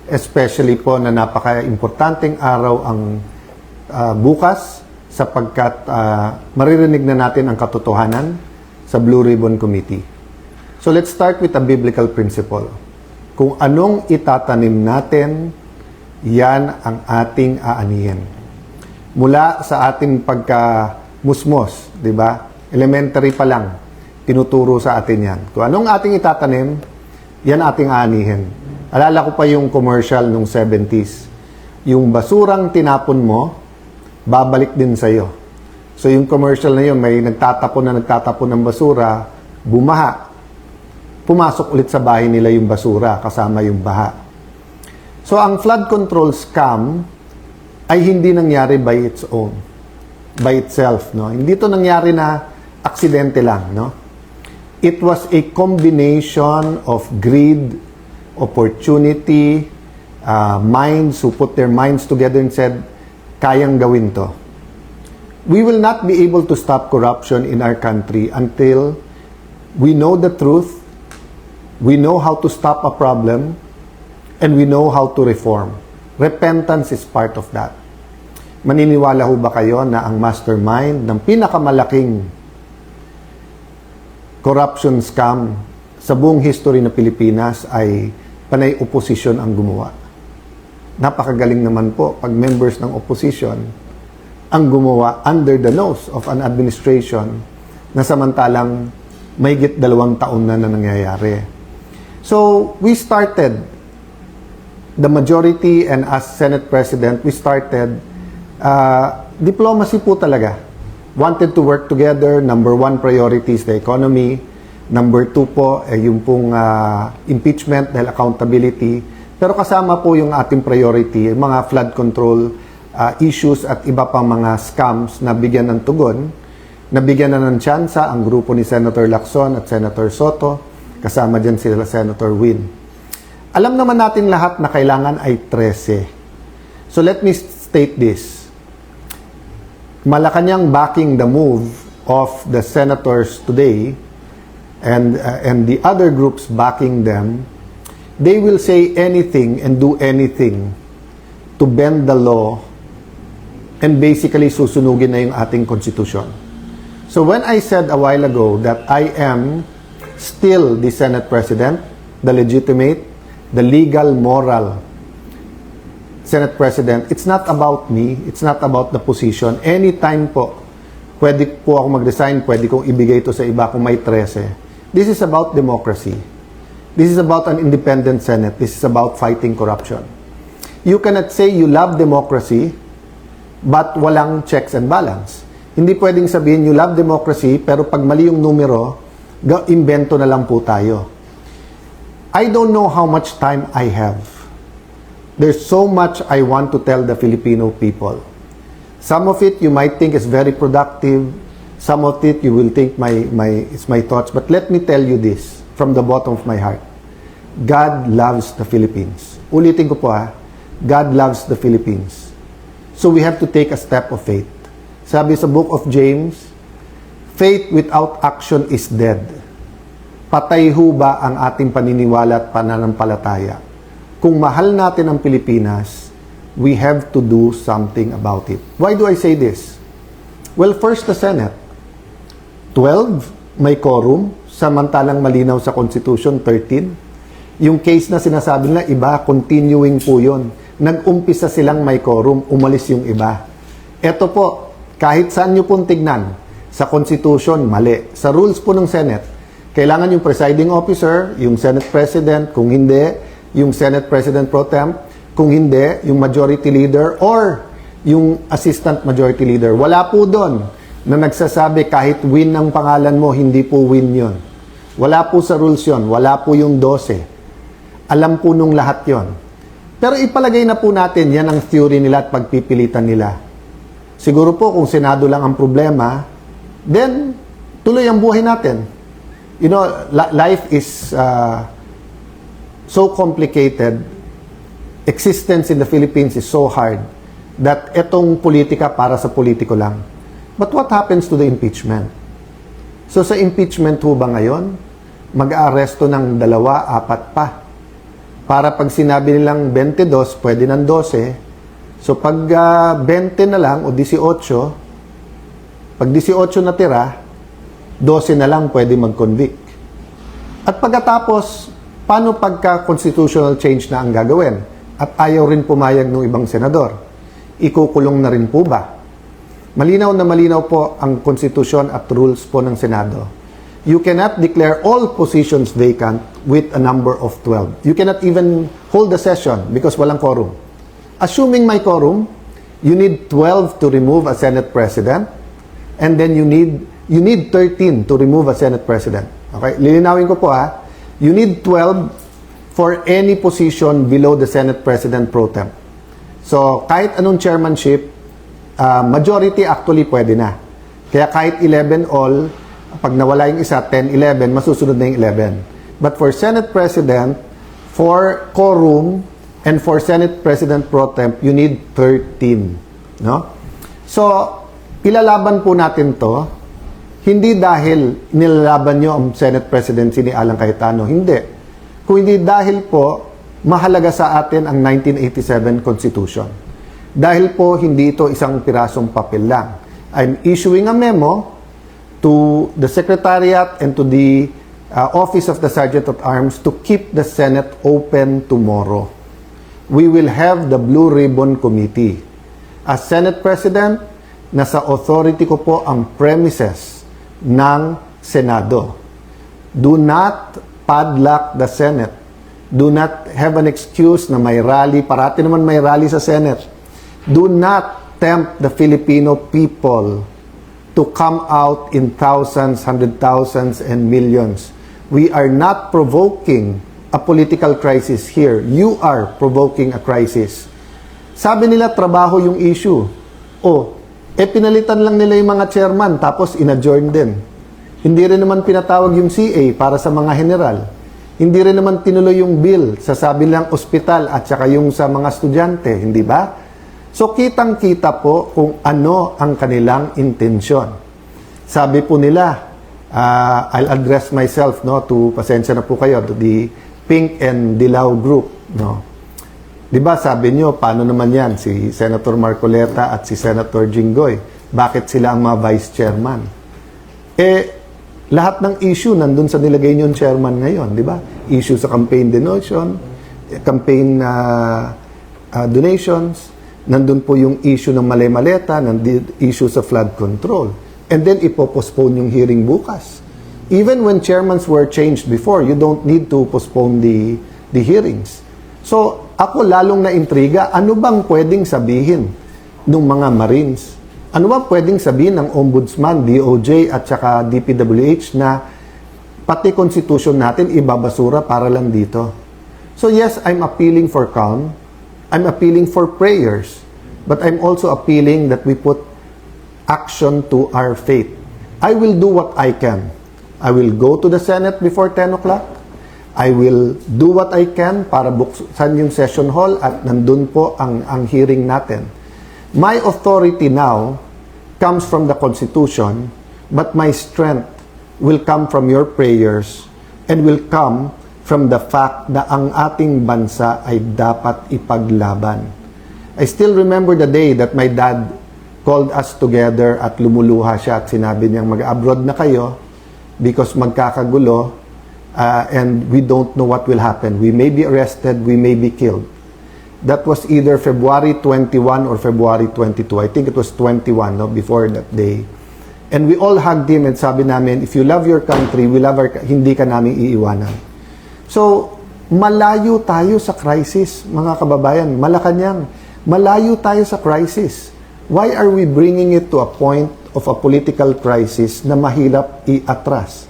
especially po na napaka-importanteng araw ang bukas sapagkat maririnig na natin ang katotohanan sa Blue Ribbon Committee. So let's start with a biblical principle. Kung anong itatanim natin, yan ang ating aanihin. Mula sa ating pagkamusmos, di ba? Elementary pa lang, tinuturo sa atin yan. Kung anong ating itatanim, yan ating aanihin. Alala ko pa yung commercial nung 70s. Yung basurang tinapon mo, babalik din sa'yo. So yung commercial na yun, may nagtatapon ng basura, bumaha. Pumasok ulit sa bahay nila yung basura, kasama yung baha. So ang flood control scam ay hindi nangyari by its own, by itself. No? Hindi to nangyari na aksidente lang. No? It was a combination of greed, opportunity, minds who put their minds together and said, kayang gawin to. We will not be able to stop corruption in our country until we know the truth, we know how to stop a problem, and we know how to reform. Repentance is part of that. Maniniwala ho ba kayo na ang mastermind ng pinakamalaking corruption scam sa buong history ng Pilipinas ay panay oposisyon ang gumawa? Napakagaling naman po pag members ng opposition ang gumawa under the nose of an administration na samantalang mahigit 2 taon na nangyayari. So, we started, the majority and as Senate President, we started diplomacy po talaga. Wanted to work together. Number 1 priority is the economy. Number 2 po, yung pong impeachment dahil accountability. Pero kasama po yung ating priority, yung mga flood control issues at iba pang mga scams na bigyan ng tugon. Nabigyan na ng tsansa ang grupo ni Senator Lacson at Senator Soto. Kasama dyan sila Senator Win. Alam naman natin lahat na kailangan ay 13. So let me state this. Malacanang backing the move of the senators today and the other groups backing them, they will say anything and do anything to bend the law and basically susunugin na yung ating konstitusyon. So when I said a while ago that I am still the Senate President, the legitimate, the legal, moral Senate President, it's not about me, it's not about the position. Anytime po, pwede po ako mag-resign, pwede kong ibigay ito sa iba kung may 13. This is about democracy. This is about an independent Senate. This is about fighting corruption. You cannot say you love democracy, but walang checks and balance. Hindi pwedeng sabihin you love democracy, pero pag mali yung numero, invento na lang po tayo. I don't know how much time I have. There's so much I want to tell the Filipino people. Some of it you might think is very productive. Some of it you will think it's my thoughts. But let me tell you this from the bottom of my heart. God loves the Philippines. Ulitin ko po God loves the Philippines. So we have to take a step of faith. Sabi sa book of James, faith without action is dead. Patay ho ba ang ating paniniwala at pananampalataya? Kung mahal natin ang Pilipinas, we have to do something about it. Why do I say this? Well, first the Senate. 12, may quorum, samantalang malinaw sa Constitution, 13. Yung case na sinasabi nila, iba, continuing po yun. Nag-umpisa silang may quorum, umalis yung iba. Ito po, kahit saan nyo pong tignan, sa Constitution, mali. Sa rules po ng Senate, kailangan yung presiding officer, yung Senate President, kung hindi, yung Senate President Pro Tem, kung hindi, yung Majority Leader, or yung Assistant Majority Leader. Wala po doon na nagsasabi kahit win ang pangalan mo, hindi po win yon. Wala po sa rules yon. Wala po yung 12. Alam po nung lahat yon. Pero ipalagay na po natin, yan ang theory nila at pagpipilitan nila. Siguro po kung Senado lang ang problema, then tuloy ang buhay natin. You know, life is so complicated. Existence in the Philippines is so hard that etong politika para sa politiko lang. But what happens to the impeachment? So sa impeachment ho ba ngayon, mag-aaresto ng 2, 4 pa Para pag sinabi nilang 22, pwede ng 12. So pag 20 na lang o 18, pag 18 na tira, 12 na lang pwede mag-convict. At pagkatapos, paano pagka constitutional change na ang gagawin? At ayaw rin pumayag ng ibang senador. Ikukulong na rin po ba? Malinaw na malinaw po ang konstitusyon at rules po ng Senado. You cannot declare all positions vacant with a number of 12. You cannot even hold a session because walang quorum. Assuming may quorum, you need 12 to remove a Senate President, and then you need 13 to remove a Senate President. Okay? Lilinawin ko po ha. You need 12 for any position below the Senate President pro tem. So, kahit anong chairmanship, majority actually pwede na. Kaya kahit 11 all, pag nawala yung isa, 10, 11, masusunod na yung 11. But for Senate President, for quorum, and for Senate President pro tem, you need 13. No? So, ilalaban po natin to, hindi dahil nilalaban nyo ang Senate Presidency ni Alan Cayetano. Hindi. Kung hindi dahil po, mahalaga sa atin ang 1987 Constitution. Dahil po, hindi ito isang pirasong papel lang. I'm issuing a memo to the Secretariat and to the Office of the Sergeant at Arms to keep the Senate open tomorrow. We will have the Blue Ribbon Committee. As Senate President, nasa authority ko po ang premises ng Senado. Do not padlock the Senate. Do not have an excuse na may rally. Parati naman may rally sa Senate. Do not tempt the Filipino people to come out in thousands, hundred thousands, and millions. We are not provoking a political crisis here. You are provoking a crisis. Sabi nila, trabaho yung issue. Pinalitan lang nila yung mga chairman, tapos in-adjourn din. Hindi rin naman pinatawag yung CA para sa mga general. Hindi rin naman tinuloy yung bill sa sabi lang ospital at saka yung sa mga estudyante, hindi ba? So, kitang-kita po kung ano ang kanilang intensyon. Sabi po nila, I'll address myself to, pasensya na po kayo, to the Pink and Dilaw group. No? Di ba sabi nyo, paano naman yan? Si Senator Marcoleta at si Senator Jinggoy. Bakit sila ang mga vice chairman? Lahat ng issue nandun sa nilagay nyo chairman ngayon, di ba? Issue sa campaign donation, campaign donations, nandun po yung issue ng malay-maleta, nandun issue sa flood control. And then, ipopostpone yung hearing bukas. Even when chairmans were changed before, you don't need to postpone the hearings. So, ako lalong na-intriga, ano bang pwedeng sabihin ng mga Marines? Ano bang pwedeng sabihin ng Ombudsman, DOJ at saka DPWH na pati Constitution natin ibabasura para lang dito? So yes, I'm appealing for calm. I'm appealing for prayers. But I'm also appealing that we put action to our faith. I will do what I can. I will go to the Senate before 10 o'clock. I will do what I can para buksan yung session hall at nandun po ang hearing natin. My authority now comes from the Constitution, but my strength will come from your prayers and will come from the fact na ang ating bansa ay dapat ipaglaban. I still remember the day that my dad called us together at lumuluha siya at sinabi niyang mag-abroad na kayo because magkakagulo and we don't know what will happen. We may be arrested, we may be killed. That was either February 21 or February 22. I think it was 21 before that day. And we all hugged him and sabi namin, if you love your country, we love hindi ka namin iiwanan. So, malayo tayo sa crisis, mga kababayan. Malacanang, malayo tayo sa crisis. Why are we bringing it to a point of a political crisis na mahirap i-atras?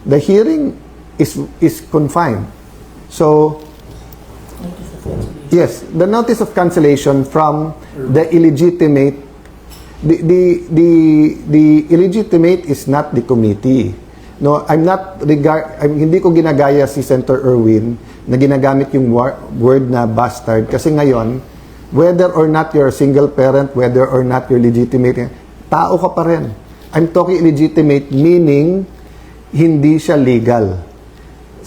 The hearing is confined. So, yes, the notice of cancellation from the illegitimate, the illegitimate is not the committee. No, hindi ko ginagaya si Senator Erwin na ginagamit yung word na bastard kasi ngayon, whether or not you're a single parent, whether or not you're legitimate, tao ka pa rin. I'm talking illegitimate meaning hindi siya legal.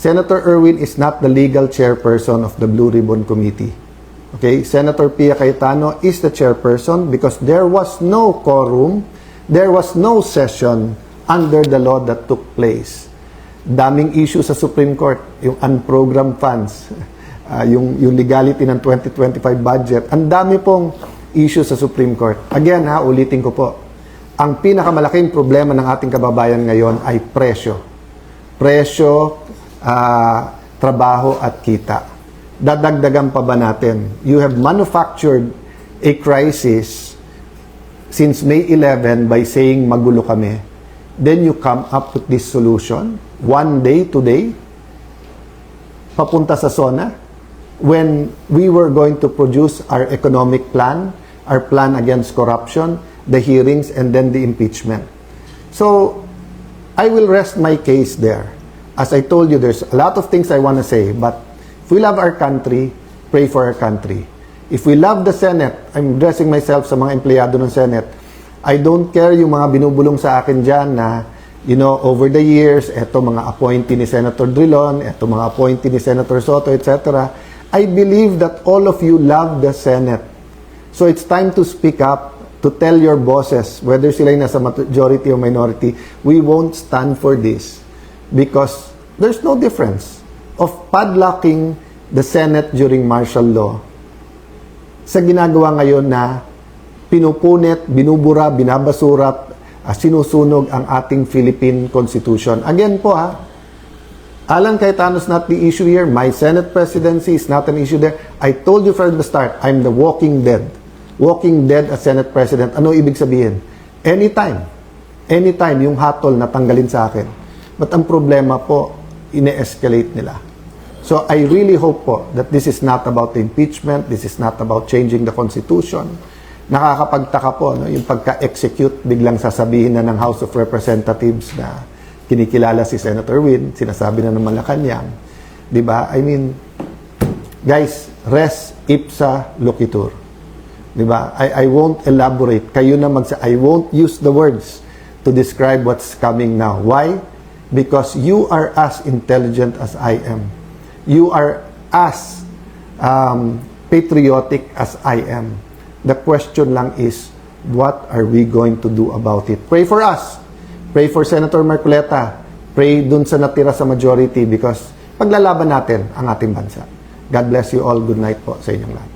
Senator Erwin is not the legal chairperson of the Blue Ribbon Committee. Okay, Senator Pia Cayetano is the chairperson because there was no quorum, there was no session under the law that took place. Daming issue sa Supreme Court, yung unprogrammed funds, yung legality ng 2025 budget. Ang dami pong issue sa Supreme Court. Again, ulitin ko po, ang pinakamalaking problema ng ating kababayan ngayon ay presyo. Presyo, trabaho at kita. Dadagdagan pa ba natin? You have manufactured a crisis since May 11 by saying magulo kami. Then you come up with this solution one day today papunta sa SONA when we were going to produce our economic plan, our plan against corruption, the hearings, and then the impeachment. So I will rest my case there. As I told you, there's a lot of things I want to say, but if we love our country, pray for our country. If we love the Senate, I'm addressing myself sa mga empleyado ng Senate, I don't care yung mga binubulong sa akin dyan na, over the years, eto mga appointee ni Senator Drilon, eto mga appointee ni Senator Soto, etc. I believe that all of you love the Senate. So it's time to speak up, to tell your bosses, whether sila yung nasa majority or minority, we won't stand for this. Because there's no difference of padlocking the Senate during martial law sa ginagawa ngayon na pinupunit, binubura, binabasura, sinusunog ang ating Philippine Constitution. Again po Alan Cayetano is not the issue here. My Senate presidency is not an issue there. I told you from the start, I'm the walking dead. Walking dead as Senate President. Ano ibig sabihin? Anytime yung hatol na tanggalin sa akin. But ang problema po, ine-escalate nila. So I really hope po that this is not about the impeachment, this is not about changing the Constitution. Nakakapagtaka po, yung pagka-execute, biglang sasabihin na ng House of Representatives na kinikilala si Senator Win, sinasabi na ng Malacanang. Diba? I mean, guys, res ipsa loquitur. Diba? I won't elaborate. Kayo na I won't use the words to describe what's coming now. Why? Because you are as intelligent as I am. You are as patriotic as I am. The question lang is, what are we going to do about it? Pray for us. Pray for Senator Marcoleta. Pray dun sa natira sa majority because paglalaban natin ang ating bansa. God bless you all. Good night po sa inyong lahat.